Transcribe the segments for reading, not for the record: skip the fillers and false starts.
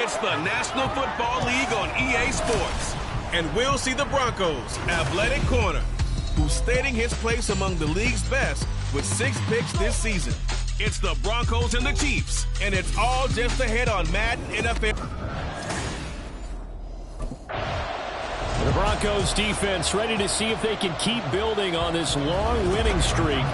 It's the National Football League on EA Sports. And we'll see the Broncos' athletic corner, who's stating his place among the league's best with 6 picks this season. It's the Broncos and the Chiefs, and it's all just ahead on Madden NFL. The Broncos defense ready to see if they can keep building on this long winning streak.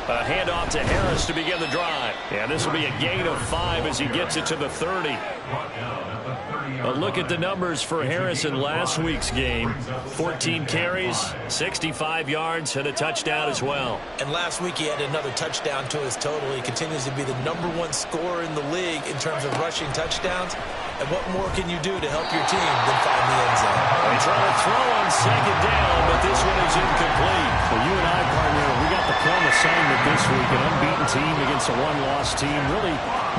A handoff to Harris to begin the drive. And this will be a gain of 5 as he gets it to the 30. A look at the numbers for Harris in last week's game. 14 carries, 65 yards, and a touchdown as well. And last week he had another touchdown to his total. He continues to be the #1 scorer in the league in terms of rushing touchdowns. And what more can you do to help your team than find the end zone? They try to throw on 2nd down, but this one is incomplete. Well, you and I, partner, we got the plum assignment this week. An unbeaten team against a one-loss team. Really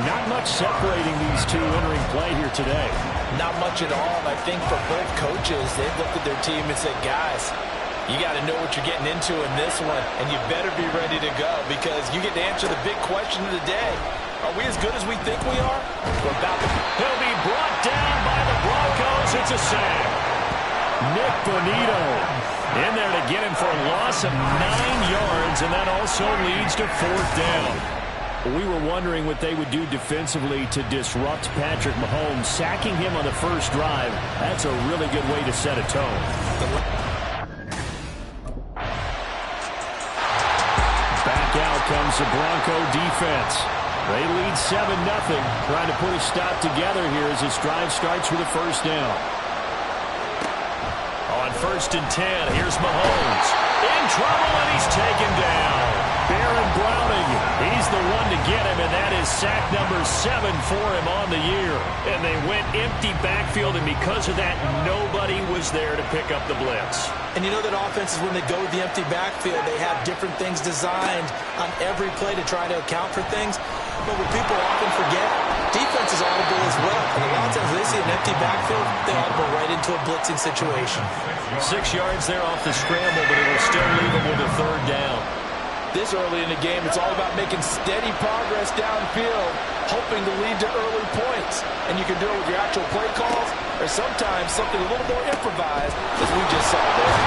not much separating these two entering play here today. Not much at all. I think for both coaches, they've looked at their team and said, guys, you got to know what you're getting into in this one, and you better be ready to go because you get to answer the big question of the day. Are we as good as we think we are? We're about to. He'll be brought down by the Broncos. It's a sack. Nick Bonito in there to get him for a loss of 9 yards, and that also leads to 4th down. We were wondering what they would do defensively to disrupt Patrick Mahomes. Sacking him on the first drive, that's a really good way to set a tone. Back out comes the Bronco defense. They lead 7-0, trying to put a stop together here as this drive starts with a first down. On 1st and 10, here's Mahomes. In trouble, and he's taken down. Baron Browning, he's the one to get him, and that is sack number 7 for him on the year. And they went empty backfield, and because of that, nobody was there to pick up the blitz. And you know that offenses, when they go with the empty backfield, they have different things designed on every play to try to account for things. But what people often forget, defense is audible as well. And a lot of times they see an empty backfield, they audible right into a blitzing situation. 6 yards there off the scramble, but it will still leave them with a 3rd down. This early in the game, it's all about making steady progress downfield, hoping to lead to early points. And you can do it with your actual play calls, or sometimes something a little more improvised, as we just saw there.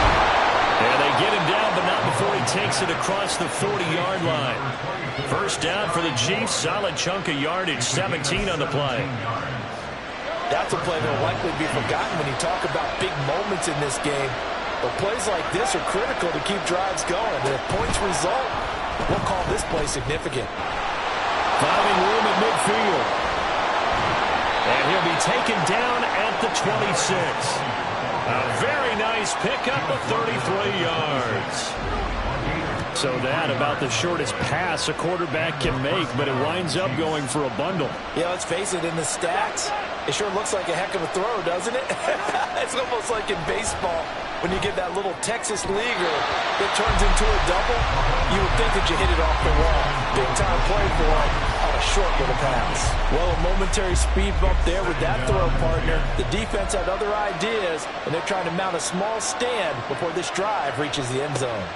And they get him down, but not before he takes it across the 40-yard line. First down for the Chiefs, solid chunk of yardage, 17 on the play. That's a play that will likely be forgotten when you talk about big moments in this game. But plays like this are critical to keep drives going. And if points result, we'll call this play significant. Finding room at midfield. And he'll be taken down at the 26. A very nice pickup of 33 yards. So that about the shortest pass a quarterback can make, but it winds up going for a bundle. Yeah, let's face it, in the stats, it sure looks like a heck of a throw, doesn't it? It's almost like in baseball when you get that little Texas leaguer that turns into a double. You would think that you hit it off the wall. Big time play for him on a short little pass. Well, a momentary speed bump there with that throw, partner. The defense had other ideas, and they're trying to mount a small stand before this drive reaches the end zone.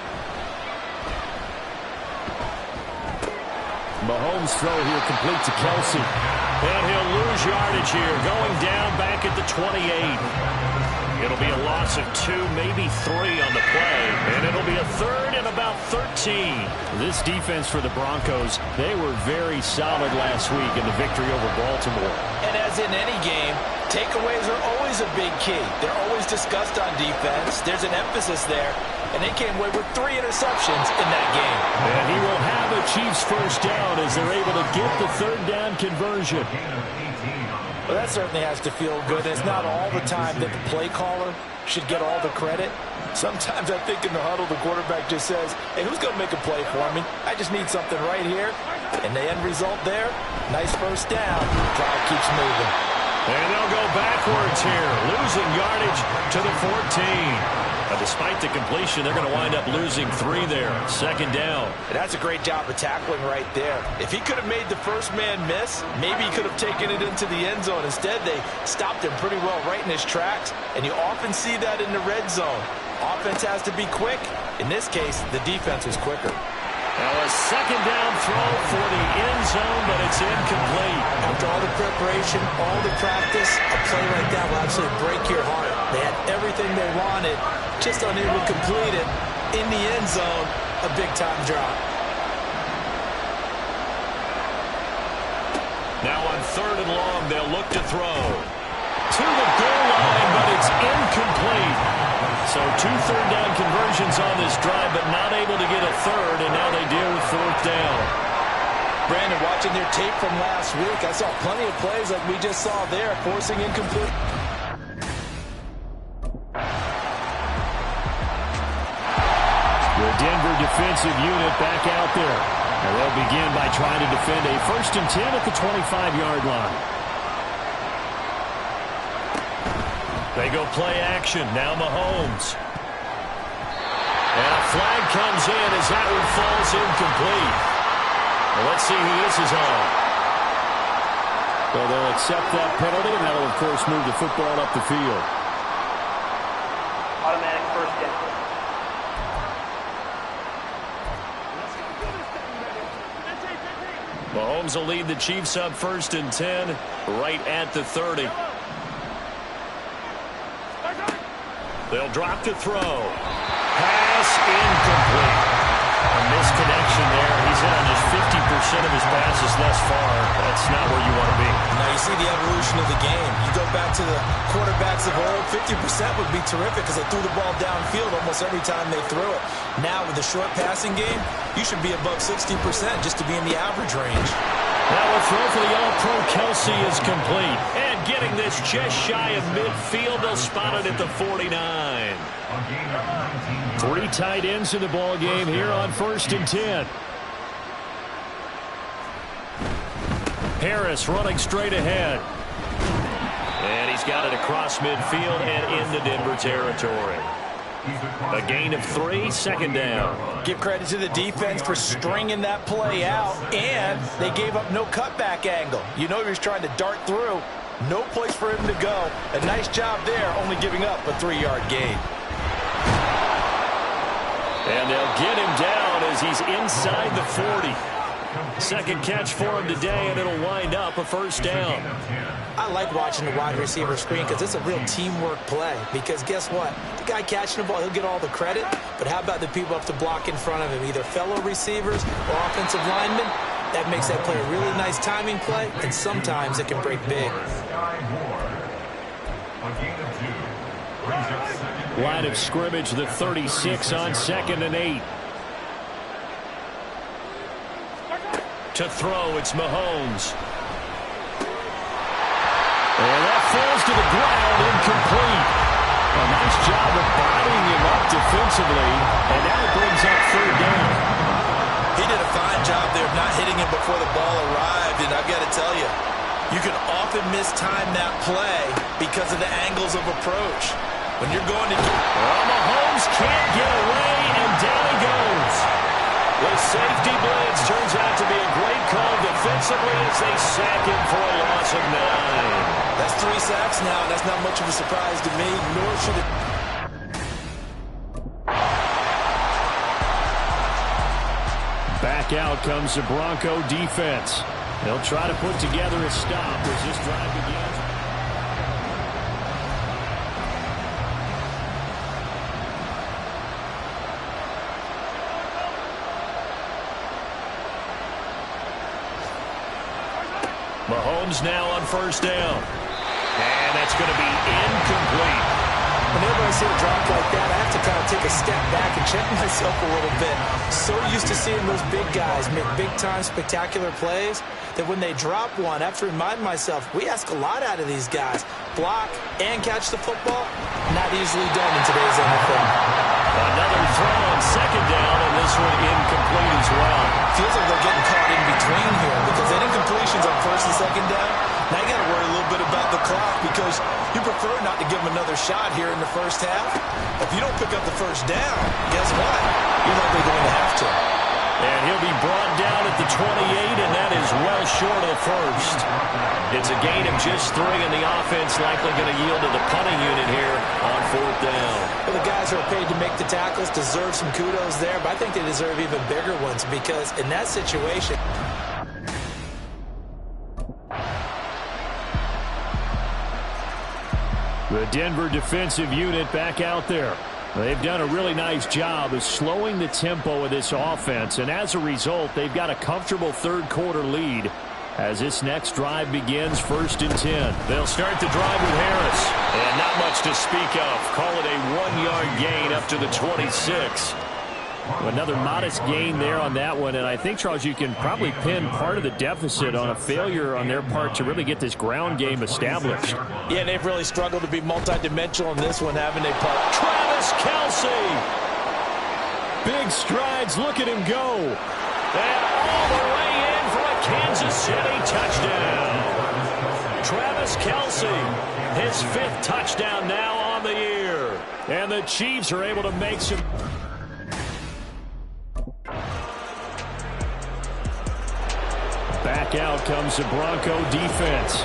Mahomes' throw here complete to Kelsey. And he'll lose yardage here, going down back at the 28. It'll be a loss of 2, maybe 3 on the play. And it'll be a 3rd and about 13. This defense for the Broncos, they were very solid last week in the victory over Baltimore. And as in any game, takeaways are always a big key. They're always discussed on defense. There's an emphasis there. And they came away with 3 interceptions in that game. And he will have a Chiefs first down as they're able to get the 3rd down conversion. Well, that certainly has to feel good. It's not all the time that the play caller should get all the credit. Sometimes I think in the huddle, the quarterback just says, hey, who's going to make a play for me? I just need something right here. And the end result there, nice first down. Drive keeps moving. And they'll go backwards here, losing yardage to the 14. Despite the completion, they're going to wind up losing 3 there. Second down. And that's a great job of tackling right there. If he could have made the first man miss, maybe he could have taken it into the end zone. Instead, they stopped him pretty well right in his tracks, and you often see that in the red zone. Offense has to be quick. In this case, the defense was quicker. Now a second down throw for the end zone, but it's incomplete. After all the preparation, all the practice, a play like that will absolutely break your heart. They had everything they wanted, just unable to complete it. In the end zone, a big-time drop. Now on 3rd and long, they'll look to throw. To the goal line, but it's incomplete. So 2 third-down conversions on this drive, but not able to get a third, and now they deal with 4th down. Brandon, watching their tape from last week, I saw plenty of plays like we just saw there, forcing incomplete. The Denver defensive unit back out there. And they'll begin by trying to defend a 1st and 10 at the 25-yard line. They go play action. Now Mahomes. And a flag comes in as that one falls incomplete. Well, let's see who this is on. So they'll accept that penalty, and that'll, of course, move the football up the field. Automatic 1st down. Mahomes will lead the Chiefs up 1st and 10 right at the 30. They'll drop to throw. Pass incomplete. A misconnection there. He's hit on just 50% of his passes thus far. That's not where you want to be. Now you see the evolution of the game. You go back to the quarterbacks of old, 50% would be terrific because they threw the ball downfield almost every time they threw it. Now with the short passing game, you should be above 60% just to be in the average range. Now a throw for the All-Pro Kelsey is complete. And getting this just shy of midfield, they'll spot it at the 49. 3 tight ends in the ball game here on 1st and 10. Harris running straight ahead. And he's got it across midfield and into Denver territory. A gain of 3, 2nd down. Give credit to the defense for stringing that play out, and they gave up no cutback angle. You know he was trying to dart through. No place for him to go. A nice job there, only giving up a 3-yard gain. And they'll get him down as he's inside the 40. Second catch for him today, and it'll wind up a 1st down. I like watching the wide receiver screen because it's a real teamwork play. Because guess what? The guy catching the ball, he'll get all the credit. But how about the people up to block in front of him, either fellow receivers or offensive linemen? That makes that play a really nice timing play, and sometimes it can break big. Line of scrimmage, the 36 on 2nd and 8. To throw, it's Mahomes. And that falls to the ground, incomplete. A nice job of bodying him up defensively, and now it brings up 3rd down. He did a fine job there of not hitting him before the ball arrived, and I've got to tell you, you can often mistime that play because of the angles of approach. When you're going to get... Well, Mahomes can't get away, and down he goes. The safety blitz turns out to be a great call defensively as they sack him for a loss of 9. That's 3 sacks now, and that's not much of a surprise to me, nor should it... Back out comes the Bronco defense. They'll try to put together a stop as this drive begins. Mahomes now on 1st down. And that's going to be incomplete. Whenever I see a drop like that, I have to kind of take a step back and check myself a little bit. So used to seeing those big guys make big-time spectacular plays that when they drop one, I have to remind myself, we ask a lot out of these guys. Block and catch the football, not easily done in today's NFL. Another throw on 2nd down, and this one incomplete as well. Feels like they're getting caught in between here because they had incompletions on 1st and 2nd down. Now you got to worry a little bit about the clock. because you prefer not to give them another shot here in the first half. If you don't pick up the first down, guess what? You're likely going to have to. And he'll be brought down at the 28, and that is well short of the first. It's a gain of just 3, and the offense likely going to yield to the punting unit here on 4th down. Well, the guys who are paid to make the tackles deserve some kudos there, but I think they deserve even bigger ones because in that situation... The Denver defensive unit back out there. They've done a really nice job of slowing the tempo of this offense, and as a result, they've got a comfortable third-quarter lead as this next drive begins 1st and 10. They'll start the drive with Harris, and not much to speak of. Call it a 1-yard gain up to the 26. Another modest gain there on that one, and I think, Charles, you can probably pin part of the deficit on a failure on their part to really get this ground game established. Yeah, they've really struggled to be multidimensional in this one, haven't they, Paul? Travis Kelce! Big strides, look at him go. And all the way in for a Kansas City touchdown. Travis Kelce, his 5th touchdown now on the year. And the Chiefs are able to make some... Back out comes the Bronco defense.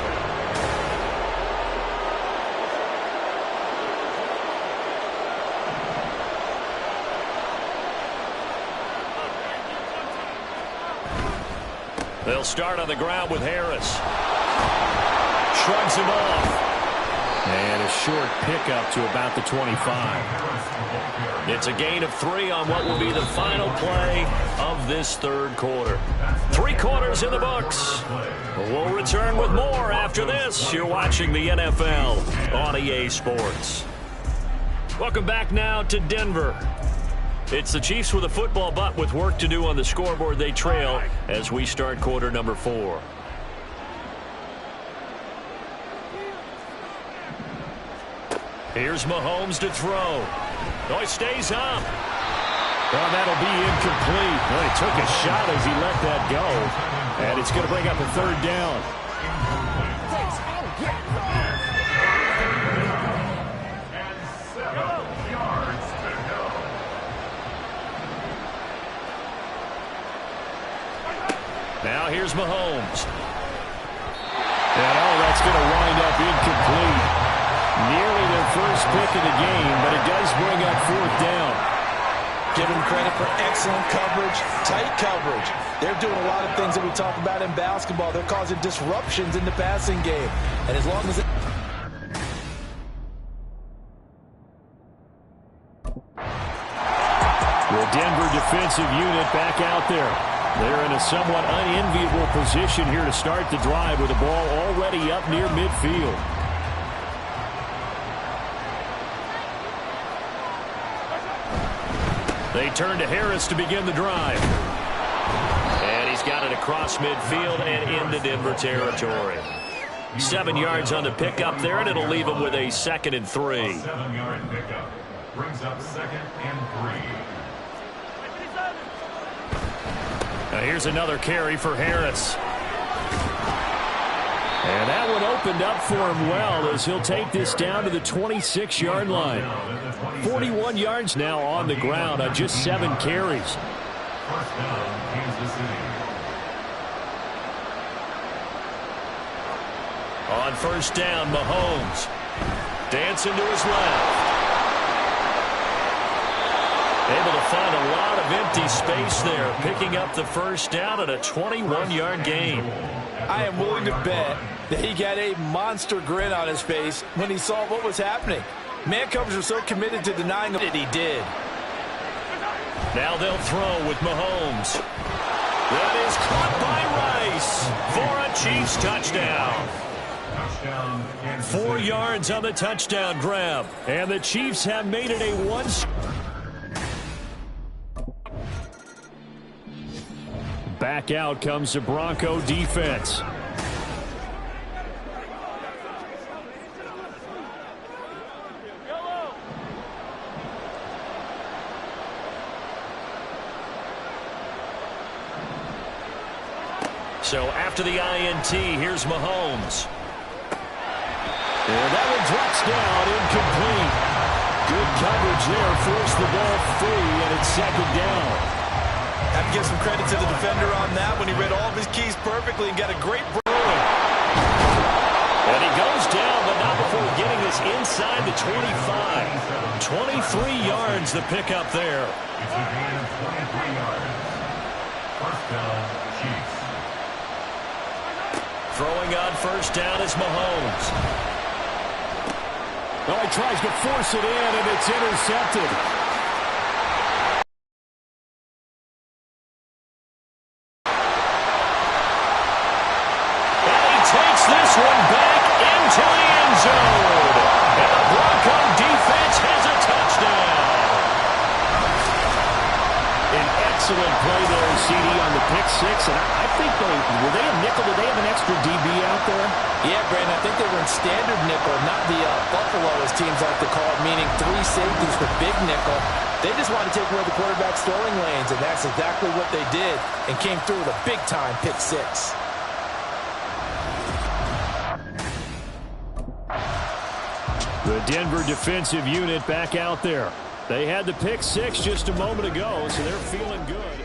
They'll start on the ground with Harris. Shrugs him off. And a short pickup to about the 25. It's a gain of 3 on what will be the final play of this third quarter. 3 quarters in the books. We'll return with more after this. You're watching the NFL on EA Sports. Welcome back now to Denver. It's the Chiefs with a football, but with work to do on the scoreboard, they trail as we start quarter number 4. Here's Mahomes to throw. Oh, he stays up. Well, that'll be incomplete. Well, he took a shot as he let that go. And it's going to bring up a 3rd down. Now here's Mahomes. And that's going to wind up incomplete. Nearly their first pick of the game, but it does bring up 4th down. Give them credit for excellent coverage, tight coverage. They're doing a lot of things that we talk about in basketball. They're causing disruptions in the passing game. And as long as it... The Denver defensive unit back out there. They're in a somewhat unenviable position here to start the drive with the ball already up near midfield. They turn to Harris to begin the drive. And he's got it across midfield and into Denver territory. 7 yards on the pickup there, and it'll leave him with a 2nd and 3. 7-yard pickup brings up 2nd and 3. Now here's another carry for Harris. And that one opened up for him well as he'll take this down to the 26-yard line. 41 yards now on the ground on just 7 carries. First down, Kansas City. On 1st down, Mahomes. Dancing to his left. Able to find a lot of empty space there, picking up the 1st down at a 21-yard gain. I am willing to bet that he got a monster grin on his face when he saw what was happening. Man coverage was so committed to denying that he did. Now they'll throw with Mahomes. That is caught by Rice for a Chiefs touchdown. 4 yards on the touchdown grab. And the Chiefs have made it a 1. Back out comes the Bronco defense. So after the INT, here's Mahomes. And that one drops down, incomplete. Good coverage there, forced the ball free, and it's second down. Have to give some credit to the defender on that when he read all of his keys perfectly and got a great throwing. And he goes down, but not before getting this inside the 25. 23 yards the pickup there. It's a gain of 23 yards. First down, Chiefs. Throwing on first down is Mahomes. Oh, he tries to force it in, and it's intercepted. And he takes this one back into the end zone. And the Bronco defense has a touchdown. An excellent play there, CD, on the pick six. And I think were they a nickel? Did they have an extra DB out there? Yeah, Brandon, I think they were in standard nickel, not the Buffalo, as teams like to call it, meaning 3 safeties for big nickel. They just wanted to take away the quarterback's throwing lanes, and that's exactly what they did, and came through with a big-time pick six. The Denver defensive unit back out there. They had the pick six just a moment ago, so they're feeling good.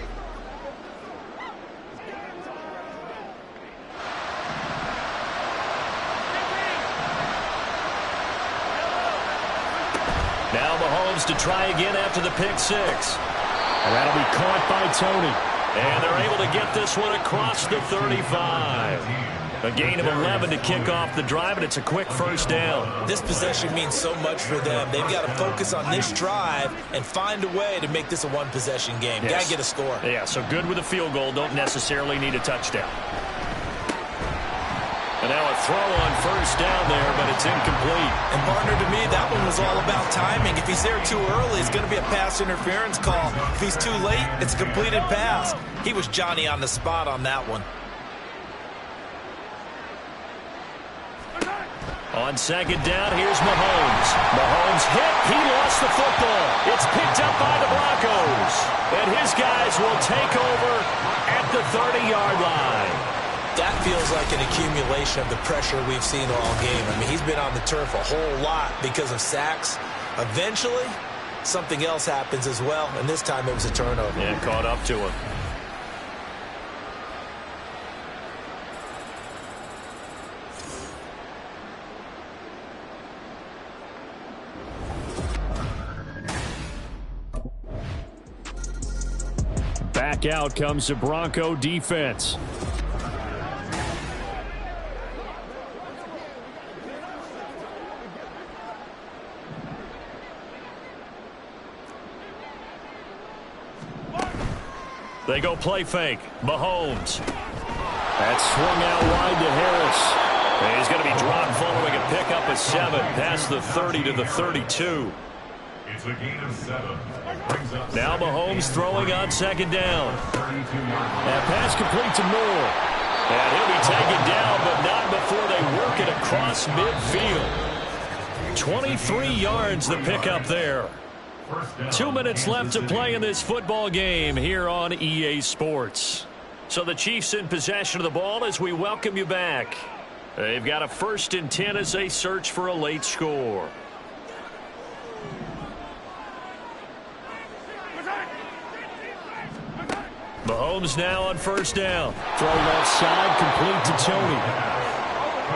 Now Mahomes to try again after the pick six. And that'll be caught by Tony. And they're able to get this one across the 35. A gain of 11 to kick off the drive, and it's a quick first down. This possession means so much for them. They've got to focus on this drive and find a way to make this a one-possession game. Yes. Got to get a score. Yeah, so good with a field goal. Don't necessarily need a touchdown. And now a throw on first down there, but it's incomplete. And, partner, to me, that one was all about timing. If he's there too early, it's going to be a pass interference call. If he's too late, it's a completed pass. He was Johnny on the spot on that one. On second down, here's Mahomes. Mahomes hit. He lost the football. It's picked up by the Broncos. And his guys will take over at the 30-yard line. That feels like an accumulation of the pressure we've seen all game. I mean, he's been on the turf a whole lot because of sacks. Eventually, something else happens as well, and this time it was a turnover. Yeah, caught up to him. Back out comes the Bronco defense. They go play fake. Mahomes. That's swung out wide to Harris. And he's going to be dropped following a pickup of 7 past the 30 to the 32. It's a gain of 7. Now Mahomes throwing on second down. 32-yard That pass complete to Moore. And he'll be taken down, but not before they work it across midfield. 23 yards the pickup there. 2 minutes left to play in this football game here on EA Sports. So the Chiefs in possession of the ball as we welcome you back. They've got a 1st and 10 as they search for a late score. Mahomes now on first down. Throw left side, complete to Tony.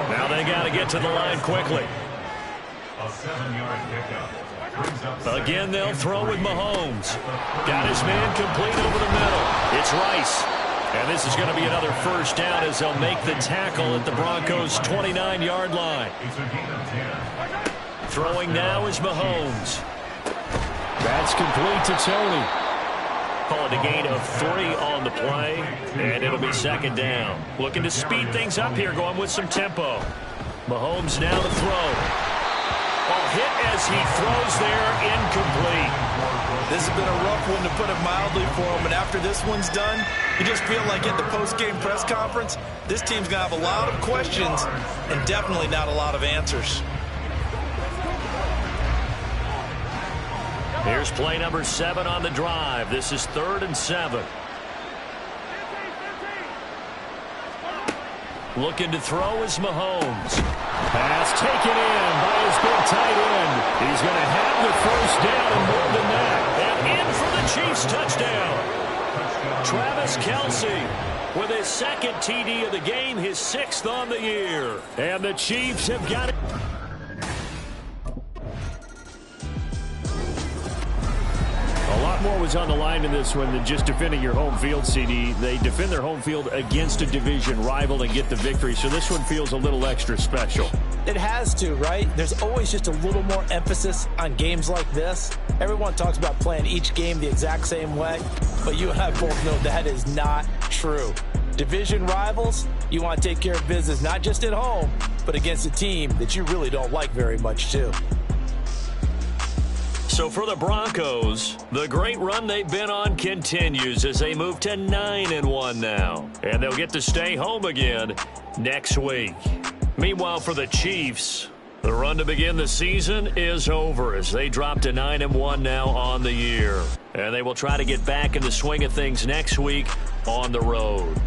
Now they got to get to the line quickly. A 7-yard pickup. Again, they'll throw with Mahomes. Got his man complete over the middle. It's Rice. And this is going to be another first down as they'll make the tackle at the Broncos' 29-yard line. Throwing now is Mahomes. That's complete to Tony. Call it a gain of 3 on the play, and it'll be second down. Looking to speed things up here, going with some tempo. Mahomes now to throw. Hit as he throws there, incomplete. This has been a rough one, to put it mildly, for him. And after this one's done, you just feel like at the post-game press conference, this team's going to have a lot of questions and definitely not a lot of answers. Here's play number 7 on the drive. This is 3rd and 7. Looking to throw is Mahomes. Pass taken in. Travis Kelce with his second TD of the game, his 6th on the year. And the Chiefs have got it. A lot more was on the line in this one than just defending your home field, CD. They defend their home field against a division rival and get the victory, so this one feels a little extra special. It has to, right? There's always just a little more emphasis on games like this. Everyone talks about playing each game the exact same way, but you and I both know that is not true. Division rivals, you want to take care of business not just at home, but against a team that you really don't like very much too. So for the Broncos, the great run they've been on continues as they move to 9-1 now. And they'll get to stay home again next week. Meanwhile, for the Chiefs, the run to begin the season is over as they drop to 9-1 now on the year. And they will try to get back in the swing of things next week on the road.